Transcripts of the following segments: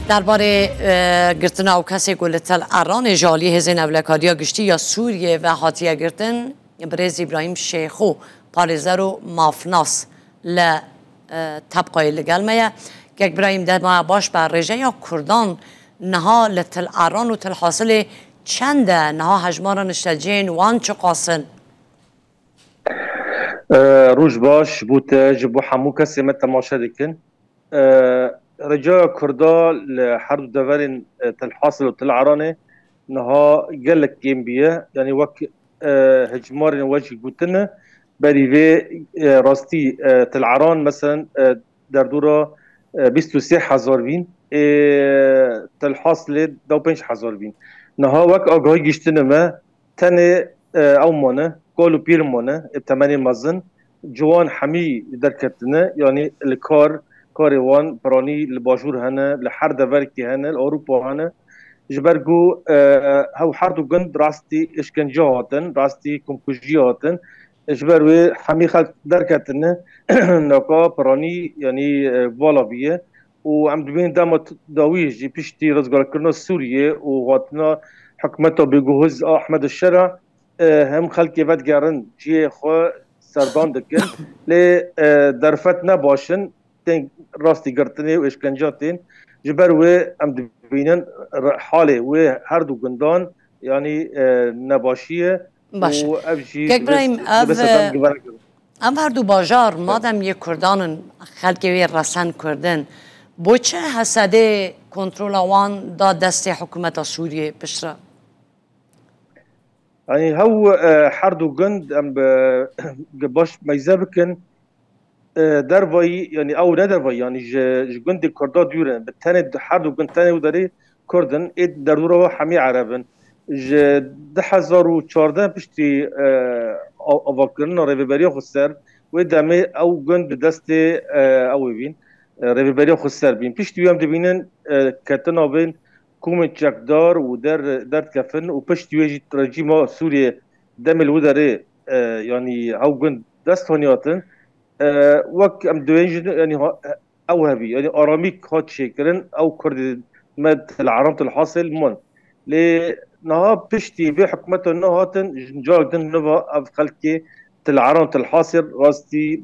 درباره گرتن او کسی گلتل اران جالی هزین اولکاریا گشتی یا سوریه و حاتیه گرتن برز ابراهیم شیخو پارزر و مافناس ل طبقه لگلمه که ابراهیم ده ما باش بر رژه یا کردان نها لتل اران و تل حاصل چنده نها هجمارا نشتجین وان چه قاسن روش باش بود جبو حمو کسی ما تماشا دکن رجاء كردا لحرب دفرين تلحاصل وتلعرانه نها قالك جيم بيه يعني وك هجمار وجه قوتنا بري في راستي تلعران مثلا دردورة 23,000 بين تلحاصل دو 5,000 بين نها وك آگاهی گشتنا ما تاني او مانه قالو بير مانه بتماني مزن جوان حمي دركتنا يعني الكار كاروان براني الباجور هنا لحد دفركي هنا الأوروبا هنا جبرجو هاو حردو جند راستي إشكنجاتن راستي كمكوجياتن جبروي حمي خلق دركتن نقا براني يعني فالا بيه وعم دبين دام داويج بيشتي رزقار كرنا سوريا وغاتنا حكمته بجهوز أحمد الشرع هم خلق يفت جارن جي خو سردان دكن لدرفت نباشن تين راستي قرتني وإشكنجاتين جبر و ام دبينن حاله و هر دو گندان يعني نباشيه باشه که ابراهیم ام هر دو باجار مادم یک کردان خلقی رسن کردن بو چه حسده کنترل وان دا دست حکومت سوریه بشرا يعني هو هر دو گند ام باش ميزه بكن دربایی یعنی او نه دربایی یعنی جگند کردا دیورن به تنه هر دو گند تنه وداری کردن اید در دوره همی عربن ج 2014 پشتی آواکرن ریبری خسر و دمه او گند دست او بین ریبری خسر بین پشتی هم دبینن کتنا بین کوم چکدار و در کفن و پشتی وجی رژیم سوریه دمل وداره یعنی او گند دست هنیاتن وك ام دوينج يعني او هبي يعني اراميك هات شكرن او كرد مد العرامة الحاصل من ل نها بشتي بحكمته نهاتن جاردن نبا اف خلكي العرامة الحاصل راستي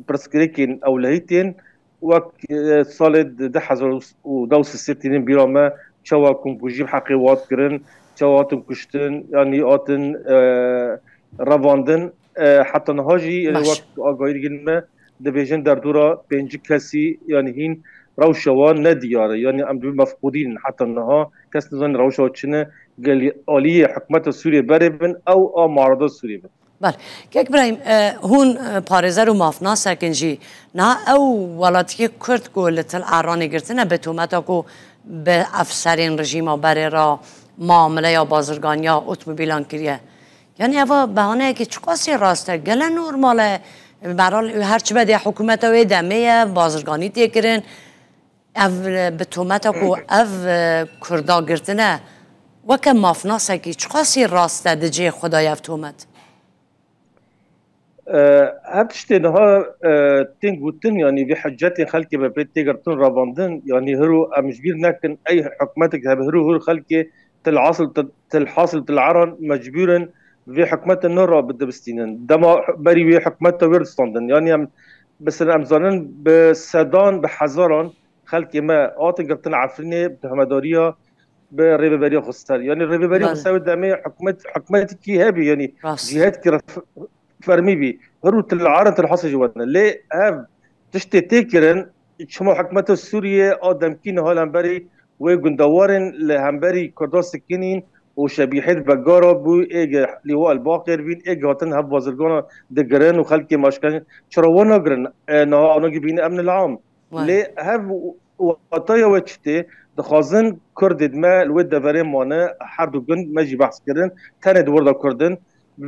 برسكريكين او لهيتين وك صالد دحزر ودوس الستين بيراما شوا كومبوجيب حقي وات كرن شواتن كشتن يعني اتن رواندن حتى نهاجي يعني وقت آگاهی گلمه دبیجن در دورا 5 کسی يعني هين روشوان ندياره يعني ام مفقودين حتى نها کس نزان روشوا چنه قال آلية حكومت سوريا بربن او معارضة سوريا بن بله که ابراهیم هون پارزر و مافنا سکنجی نه او ولادی کرد گولت الارانی گرتنه به تومتا کو به افسرین رژیم بره را معامله یا بازرگان یا اتومبیلان کریه یعنی اوا بهانه که چقاسی راسته گله نورماله برحال هرچی بده حکومت و دمه بازرگانی تیکرین او به تومتا کو او کردا گرتنه وکه مافناسه که چقاسی راسته دجه خدای اف تومت هاتشتي نها تنقوتن يعني بحجتي خلقي ببيت تيجرتن رابندن يعني هرو مجبير نكن اي حكومتك هرو خلقي تلحاصل تلعرن مجبورا في حكمة النور بدبستينن دما بري في حكمة ويرستاندن يعني بس الامزانن بسدان بحزاران خلقي ما قرتن عفرني بتهمداريا بريبه بريا خستر يعني الريبه بريا خستر دمي حكمتك كي هابي يعني جهات كي فرمي بي هرو تلعرن تلحاصل جواتنا ليه هاف تشتي تيكرن شما حكمة السورية آدم كين هالنبري وجندوارن لهنبري كرداس سكينين وشبيحات بجارة بو إيجا لواء الباقر بين إيجا هاتن هب بازرگانا دقران وخلقي ماشكان شروانا قرن أنا جبين أمن العام ليه هب وطايا وچته دخازن كرد ما الود دفرين مانا حردو جند ماجي بحث كرن تاند وردا كردن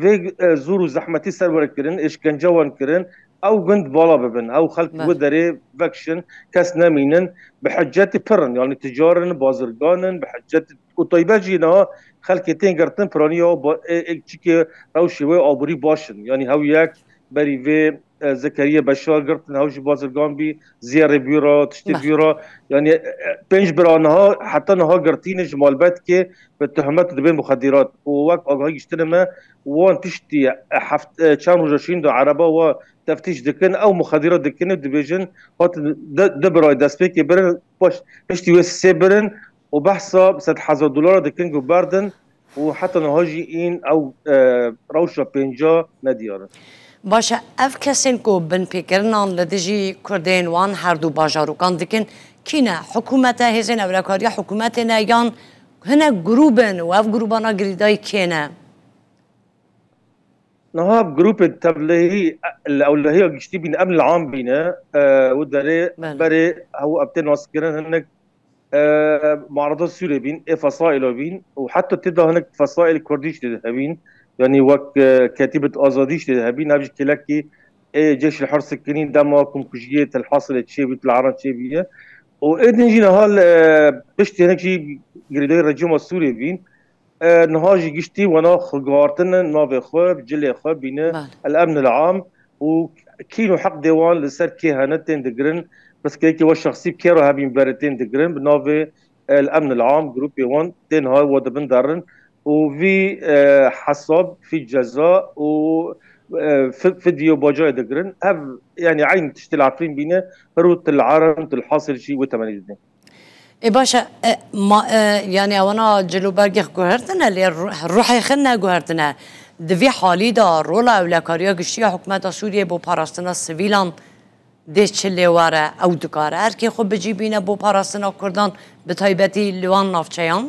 في زورو زحمتي سرور كرن إشكنجوان كرن او جند بالا ببن او خلق ودري فاكشن كاس نامينن بحجات برن يعني تجارن بازرگانن بحجات وطيبه جينا خلق تنگرتن برانيو تشيكي روشي و ابوري باشن يعني هو ياك بري في زكريا بشار قرتن هوجي بازرگان بي زيارة بيورا تشتي بله بيورا يعني بينج برانها حتى نها قرتين جمال بتك بالتهمات دبين مخدرات ووقت اغاي يشتري وان تشتي حفت كان رجاشين دو عربه وتفتيش دكن او مخدرات دكن دبيجن هات دبراي داسبيكي برن باش تشتي ويس سيبرن وبحسب $100,000 دكن جو باردن وحتى نهاجي ان او روشا بينجا نديار باشه اف کسین کو بن پیکرنان لدیجی کردین وان هر دو باجاروکان دکن کینه حکومت هزین اولکاریا حکومت نیان هنه گروبن و اف گروبانا گریدای کینه نهاب جروب التبليغي الاولويه جشتي بين امن العام بينا وداري بله بري هو ابتن واسكرن هناك معارضات سوريا بين فصائل بين وحتى تبدا هناك فصائل كرديش تذهبين يعني وك كاتبه ازاديش تذهبين ابج كلاكي جيش الحرس السكنين دما كمكجيه الحاصله تشيبي العرب تشيبيه واذن جينا هال بشتي هناك شي جريدي الرجيم السوري بين نهاجي جشتي وانا خقارتنا نافي خو بجلي خو بين بله الامن العام وكينو حق ديوان لسر كهنتين دقرن بس كيكي والشخصي كيرو هابين بارتين دقرن بنافي الامن العام جروبي 1 تين هاي ودبن دارن وفي حساب في جزاء و فيديو باجاي دقرن هاف يعني عين تشتي العفرين بينا روت العرم الحاصل شيء وتمانية ای باشه ما یعنی اوانا جلو برگخ گوهردنه لی روحی خنه گوهردنه دوی حالی دا رولا اولکاریا گشتی حکومت سوریه بو پاراستنا سویلان ده چلی واره او دکاره هر که خوب بجی بینه بو پاراستنا کردان به تایبتی لوان نافچهان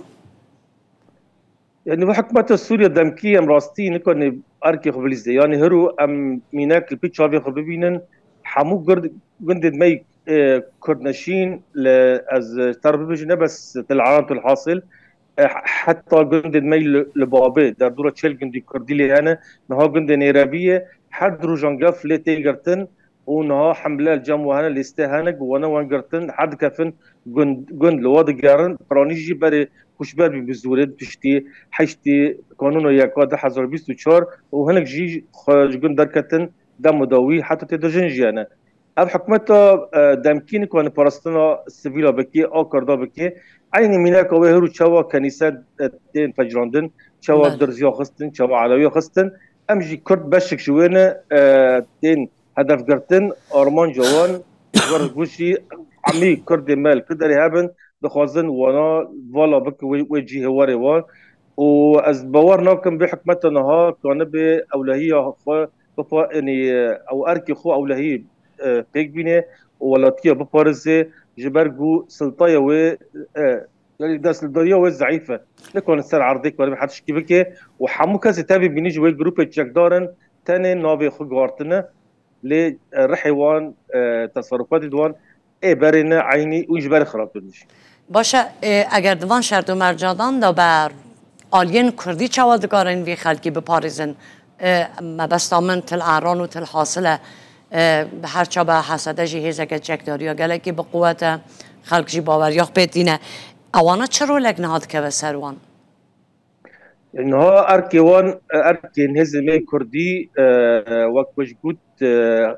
يعني بحكمة سوريا دمكية راستي نكون أركي خبليزة يعني هرو أم ميناك البيتش هافي خبيبينن حمو قرد مي كردنشين از تربيج نبس العالم الحاصل حتى قرد مي لبابي در دورة تشيل قندي كرديلي أنا نها قرد نيرابية حد رو جنقف لتي قرتن ونها حملة الجمو هنا الاستهانك وانا وان قرتن حد كفن قند لواد قارن برانيجي بري كشبر بزورد تشتي حشتي قانون يكاد 2024 وهناك جي جون دركتن دم مداوي حتى تدرجن جيانا اب حكمتا دمكينك وان باراستنا السيفيلا بكي او كردا بكي عين ميناك او هرو تشوا كنيسه تين فجراندن تشوا درزيا خستن تشوا علويا خستن امجي كرد بشك شوينه تين هدف قرتن ارمان جوان ورغوشي عمي كرد مال كدري هابن دخوازن وانا فوالا بك وجهي هواري وان واز باور ناكم بحكمتنا نها كان باولويه خو بفا يعني او اركي خو اولويه بيك بينه ولا تيا ببارزه جبرجو سلطايه و يعني ده سلطايه وضعيفه لكن السر عرضك ولا حدش كيفك وحمو كذا تابي بينيج ويل جروب تشيك دارن تاني نابي خو غارتنا لرحيوان تصرفات دوان برنا عيني ويجبر خراب دونش باشه اگر دوان شرط و مرجادان دا بر آلین کردی چوادگارن وی خلکی بپاریزن مبستامن تل عران و تل حاصله به هر چا به حسده جی هیزه که چک داری یا گله که به قوت خلق جی باوریاخ بیدینه اوانا چه رو لگ نهاد که به سروان؟ انها اركيوان اركين هزمي كردي وقت وجود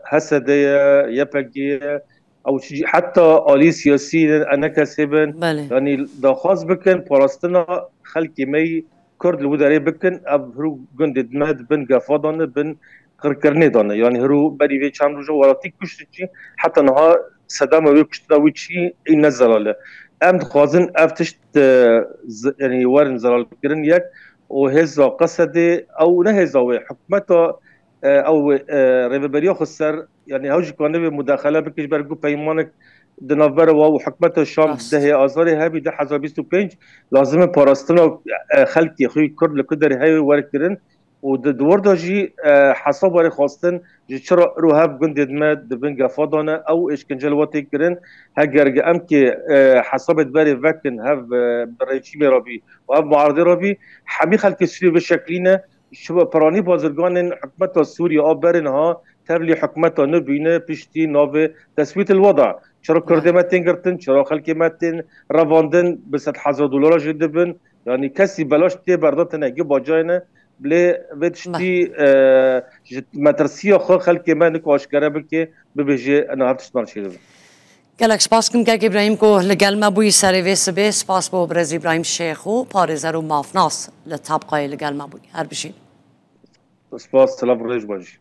حسده يبقى او حتى آلی سیاسی انا كسبن يعني دا خاص بكن باراستنا خلقي مي كرد الوداري بكن هرو قند دماد بن قفادان بن قرقرني دانا يعني هرو بري في چند روجا وراتي كشتي حتى نها صدام ويكشتنا ويتشي اي نزلاله ام خازن افتشت يعني وارن زلال كرن يك وهزا قصدي او نهزا حكمته او ريفبريو خسر يعني هوجي كان مداخله بكش برجو بيمانك دنافر و حكمته الشام ده ازاري هبي ده 2025 لازم باراستنا خلقي خوي كرد لقدر هاي وركرن ودور داجي حساب وري خواستن جرا رو هاب گند دمد دبن غفادانه او اشکنجل واتي كرن هاجرج امكي حسابت بري فكن هاف بريشي ربي وهاف معارضي ربي حمي خلقي سوري بشكلينه شو براني بازرگان حكومت سوريا برنها تبلي حكومتها نبينه بشتي ناف تثبيت الوضع چرا کرده متن گرتن چرا خلقي متن رواندن ب $100,000 جدبن يعني كسي بلاش تي بردات نگي باجاينه بلی ویدشتی مترسیه خو خلک ما نکواشکره بکه ببیجه انا هفتش مارشیده. گلک سپاس کم که ابراهیم کو لگل ما بوی سری ویس به سپاس با برز ابراهیم شیخو پارزر و مافناس لطبقای لگل ما بوی هر بشین. سپاس سلام ریج باشی.